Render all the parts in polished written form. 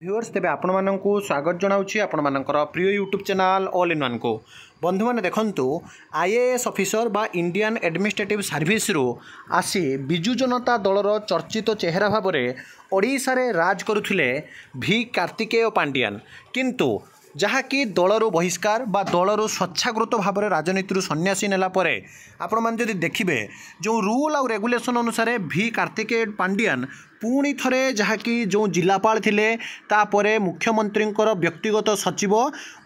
Viewers तेज आपण मानक स्वागत जनाऊँगी आपण मानकर प्रिय YouTube channel all in one को बंधु मैंने देखु आईएएस ऑफिसर बा इंडियन एडमिनिस्ट्रेटिव सर्विस रु आसी विजु जनता दलर चर्चित चेहरा भाव में ओडिशा रे राज करुथिले भी कार्तिकेय पांडियान किंतु जहाँकि दलर बहिष्कार बा दलर स्वच्छाकृत भाव में राजनीति सन्यासी नेला परे आपण मैंने जदि देखिए जो रूल आउ रेगुलेशन अनुसार भी कार्तिकेय पांडियान पुणी थरे जहाँकि जो जिलापाल थिले तापरे मुख्यमंत्री व्यक्तिगत सचिव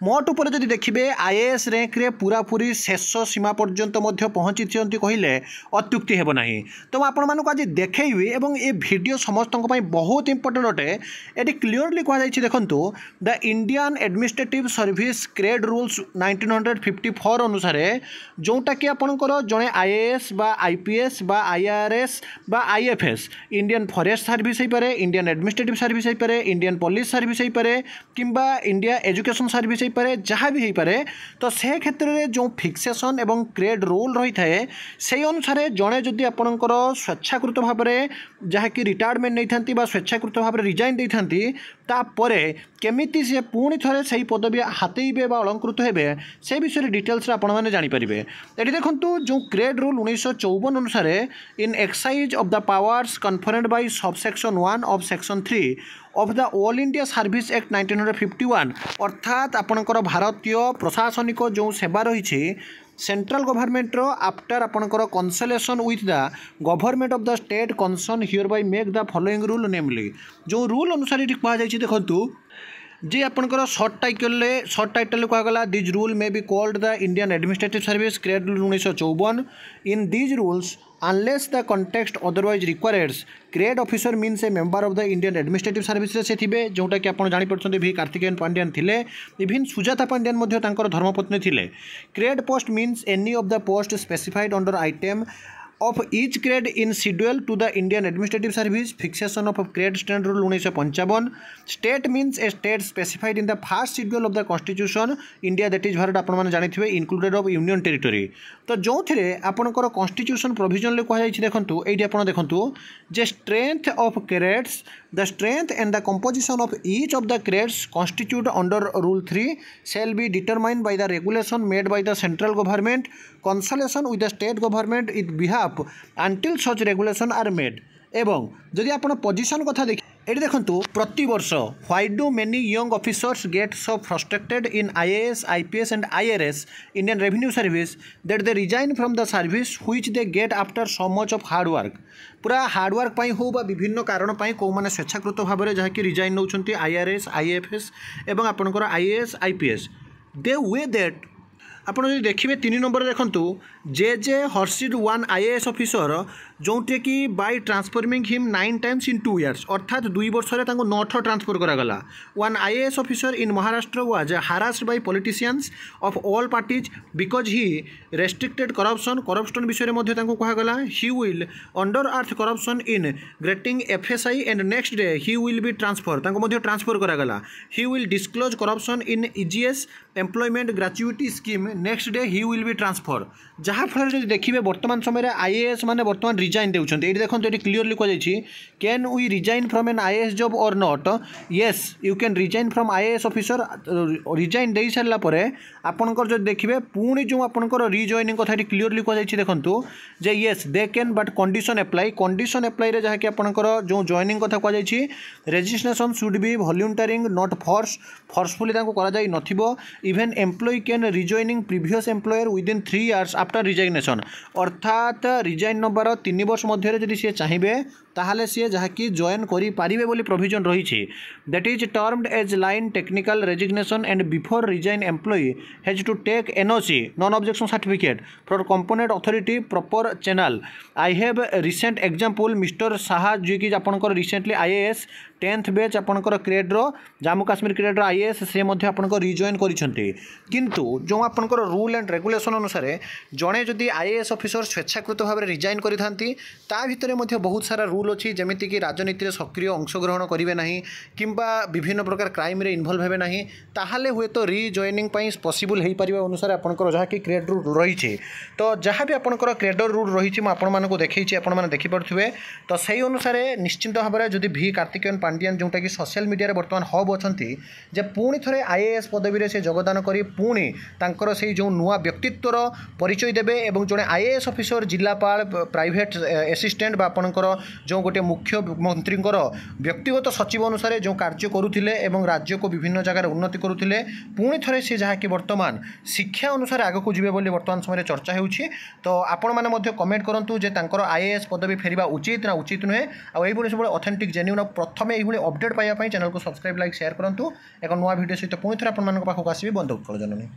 मोट उपर जदि देखिए आईएएस रैंक रे पूरा पूरी शेष सीमा पर्यंत पहुँची कहले अत्युक्ति हेब नहीं। तो आपण मानक आज देखी एवं ये वीडियो समस्त बहुत इंपोर्टेंट अटे। ये क्लीयरली कहुई देखु the Indian administrative service grade rules 1954 अनुसार जोटा कि आपणकर जड़े आईएएस बा आईपीएस बा आईआरएस बा आईएफएस इंडियन फॉरेस्ट सर्विस हो पारे, इंडियन एडमिनिस्ट्रेटिव सर्विस हो पारे, इंडियन पुलिस सर्विस हो पारे किंबा इंडिया एजुकेशन सर्विस हो पारे, जहाँ भी हो पारे। तो से क्षेत्र में जो फिक्सेशन एवं ग्रेड रोल रही थाए से अनुसार जड़े जदि आपणकर स्वेच्छाकृत भाव में जहाँकि रिटायरमेंट नहीं था स्वेच्छाकृत भाव में रिजाइन दे तापरे केमिति सी पुणी थे से पदवी हाथेबे अलंकृत हेबे से विषय डिटेल्स आपण मैंने जानीपारे। ये देखु जो ग्रेड रूल 1954 अनुसार in exercise of the powers conferred by subsection 1 of section 3 of the all India service act 1951 अर्थात आपणकर भारतीय प्रशासनिक जो सेवा रही सेंट्रल गवर्नमेंट आफ्टर आपणकर consultation with the government of the state concerned hereby make the following rule namely जो rule अनुसार ये कहुई देखु जी आपणकर सर्ट टाइटल कहगला these rule may be called the Indian administrative service grade rule 1954 in these rules unless the context otherwise requires grade officer means A member of the Indian administrative service से थे जोटा कि आप जापे भी कार्तिकेयन पांड्यान थिले even Sujata Pandian धर्मपत्नी थिले। Grade post means any of the post specified under item of each grade in schedule to the Indian Administrative Service fixation of grade standard rule 1955 state means a state specified in the first schedule of the constitution India that is Bharat आपण माने जानिथिबे included of union territory। तो जो थिरे आपनकर constitution provision ले कहै छै देखंतु एठी आपण देखंतु जे strength of grades the strength and the composition of each of the grades constitute under rule 3 shall be determined by the regulation made by the central government consultation with the state government in behalf until such regulation are made। एवं जदि आपण position कथा देखि एठी देखंतु प्रति वर्ष why do many young officers get so frustrated in IAS IPS and IRS Indian revenue service that they resign from the service which they get after so much of hard work पूरा hard work पाई हो बा विभिन्न कारण पाई को माने स्वेच्छाकृत भाव में जहाँकि रिजाइन नौछंती आईआरएस आईएफएस एवं आपणकर आईएएस आईपीएस दे वे दैट आप देखिए 3 नंबर देखंतु जे हर्षिड 1 आईएएस ऑफिसर जोटे कि by transforming him 9 times in 2 years अर्थात 2 वर्ष 9 थर ट्रांसफर करागला। 1 IAS officer in Maharashtra was harassed by politicians of all parties because he restricted corruption विषय में कहगला he will under earth corruption in granting FSI and next day he will be transfer करागला। He will disclose corruption in EGS employment gratuity scheme next day he will be transfer. जहाँ फल देखिए वर्तमान समय IAS माने वर्तमान resign देउछन्ते ये देखो ये क्लीयरली कह can we resign from an IAS job और not yes you can resign from IAS officer resign दे सारा पर आपंकर जो देखिए पुणी जो आपंकर रिजॉइनिंग कथा क्लीयरली कह देखु जे yes they can but condition apply जहाँकि आपंकर जो जॉइनिंग कथा कह registration should be volunteering not forcefully नथिबो even employ can rejoining previous employer within 3 years after resignation अर्थात रिजाइन नबार 3 वर्ष मध्य जदि सी चाहिए ताहले सी जहाँकि जॉइन करें बोली प्रोविजन रही that is termed as line technical resignation and before resign employ has to take NOC non objection certificate from component authority proper channel. I have recent example mister Saha ji कि आपनकर रिसेंटली आईएएस 10th बैच आपनकर ग्रेड्र जम्मू काश्मीर ग्रेड्र IAS से आपनकर rejoin करिसेंती किंतु जो आपनकर रूल एंड रेगुलेशन अनुसार जड़े जदि आईएएस ऑफिसर स्वेच्छाकृत भाव में रिजाइन करिथांती ता भितरे बहुत सारा रूल अच्छी जमीक राजनीति सक्रिय अंशग्रहण करेंगे ना किंबा विभिन्न प्रकार क्राइम रे इन्वॉल्व हेबे नहीं ताहले हुए तो रिजॉइनिंग पॉसिबल हो पारे अनुसार आपंकर जहाँ कि क्रेडिट रूल रही तो जहाँ भी आपंकर क्रेडिट रूल रही आपको देखी आपने देखिपे तो सही अनुसार निश्चिंत भाव में जदि भी कार्तिकेयन पांडियान जोटा कि सोशल मीडिया बर्तमान हब अच्छा जे पुणी थे आईएएस पदवी से योगदान कर पुणी तांकर से जो नुआ व्यक्तित्वर परिचय देवे और जड़े आईएएस ऑफिसर जिलापाल प्राइवेट असिस्टेंट बा आपणकर जो गोटे मुख्यमंत्री व्यक्तिगत सचिव अनुसार जो कार्य करुले और राज्य को विभिन्न जगह उन्नति करुले पुणी थे सी जहाँकि बर्तमान शिक्षा अनुसार आग को जीवे बोली बर्तमान समय चर्चा होउछि तो आपण माने कमेंट करंतु जे तांकर आईएएस पदवी फेरिबा उचित ना उचित नुहे आ एही सब ऑथेंटिक जेन्युइन प्रथमे एही अपडेट पाइबा चैनल को सब्सक्राइब लाइक शेयर करंतु एक नुआ वीडियो सहित पुणी थे आपण पाखक आसबि बंधु उत्कल जननी।